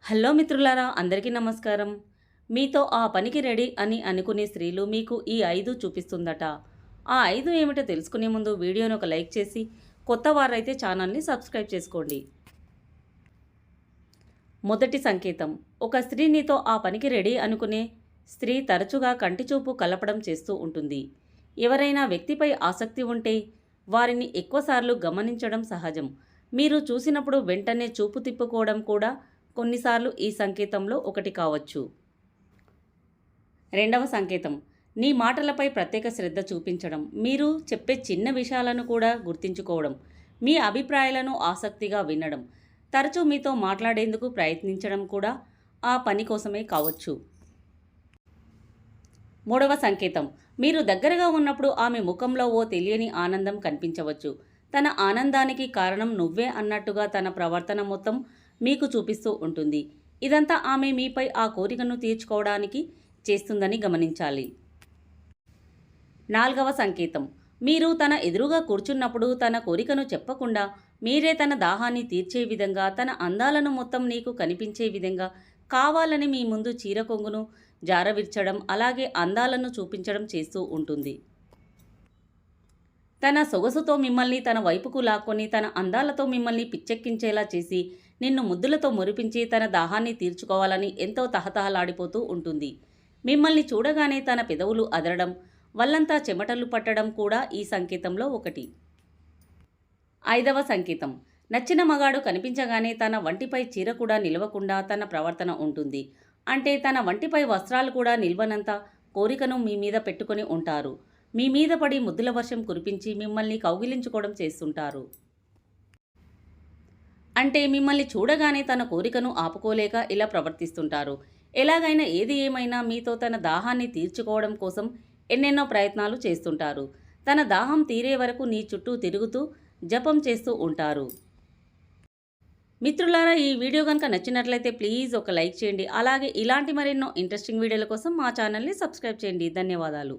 Hello మిత్రులారా, అందరికీ నమస్కారం. మీతో ఆ పనికి రెడీ అని అనుకునే స్త్రీలు మీకు ఈ 5 చూపిస్తుందట. ఆ 5 ఏమిటో తెలుసుకునే ముందు వీడియోను ఒక లైక్ చేసి, కొత్త వారైతే ఛానల్ని సబ్స్క్రైబ్ చేసుకోండి. మొదటి సంకేతం, ఒక స్త్రీ నీతో ఆ పనికి రెడీ అనుకునే స్త్రీ తరచుగా కంటిచూపు కలపడం చేస్తూ ఉంటుంది. ఎవరైనా వ్యక్తిపై ఆసక్తి ఉంటే వారిని ఎక్కువసార్లు గమనించడం సహజం. మీరు చూసినప్పుడు వెంటనే చూపు తిప్పుకోవడం కూడా కొన్నిసార్లు ఈ సంకేతంలో ఒకటి కావచ్చు. రెండవ సంకేతం, నీ మాటలపై ప్రత్యేక శ్రద్ధ చూపించడం. మీరు చెప్పే చిన్న విషయాలను కూడా గుర్తించుకోవడం, మీ అభిప్రాయాలను ఆసక్తిగా వినడం, తరచూ మీతో మాట్లాడేందుకు ప్రయత్నించడం కూడా ఆ పని కోసమే కావచ్చు. మూడవ సంకేతం, మీరు దగ్గరగా ఉన్నప్పుడు ఆమె ముఖంలో ఓ తెలియని ఆనందం కనిపించవచ్చు. తన ఆనందానికి కారణం నువ్వే అన్నట్టుగా తన ప్రవర్తన మొత్తం మీకు చూపిస్తూ ఉంటుంది. ఇదంతా ఆమె మీపై ఆ కోరికను తీర్చుకోవడానికి చేస్తుందని గమనించాలి. నాలుగవ సంకేతం, మీరు తన ఎదురుగా కూర్చున్నప్పుడు తన కోరికను చెప్పకుండా మీరే తన దాహాన్ని తీర్చే విధంగా, తన అందాలను మొత్తం నీకు కనిపించే విధంగా కావాలని మీ ముందు చీర కొంగును జారవిర్చడం, అలాగే అందాలను చూపించడం చేస్తూ ఉంటుంది. తన సొగసుతో మిమ్మల్ని తన వైపుకు లాక్కొని, తన అందాలతో మిమ్మల్ని పిచ్చెక్కించేలా చేసి, నిన్ను ముద్దులతో మురిపించి తన దాహాన్ని తీర్చుకోవాలని ఎంతో తహతహలాడిపోతూ ఉంటుంది. మిమ్మల్ని చూడగానే తన పెదవులు అదరడం, వల్లంతా చెమటలు పట్టడం కూడా ఈ సంకేతంలో ఒకటి. ఐదవ సంకేతం, నచ్చిన మగాడు కనిపించగానే తన వంటిపై చీర కూడా నిలవకుండా తన ప్రవర్తన ఉంటుంది. అంటే తన వంటిపై వస్త్రాలు కూడా నిల్వనంత కోరికను మీ మీద పెట్టుకొని ఉంటారు. మీ మీద పడి ముద్దుల వర్షం కురిపించి మిమ్మల్ని కౌగిలించుకోవడం చేస్తుంటారు. అంటే మిమ్మల్ని చూడగానే తన కోరికను ఆపుకోలేక ఇలా ప్రవర్తిస్తుంటారు. ఎలాగైనా ఏది ఏమైనా మీతో తన దాహాన్ని తీర్చుకోవడం కోసం ఎన్నెన్నో ప్రయత్నాలు చేస్తుంటారు. తన దాహం తీరే వరకు నీ చుట్టూ తిరుగుతూ జపం చేస్తూ ఉంటారు. మిత్రులారా, ఈ వీడియో కనుక నచ్చినట్లయితే ప్లీజ్ ఒక లైక్ చేయండి. అలాగే ఇలాంటి మరెన్నో ఇంట్రెస్టింగ్ వీడియోల కోసం మా ఛానల్ని సబ్స్క్రైబ్ చేయండి. ధన్యవాదాలు.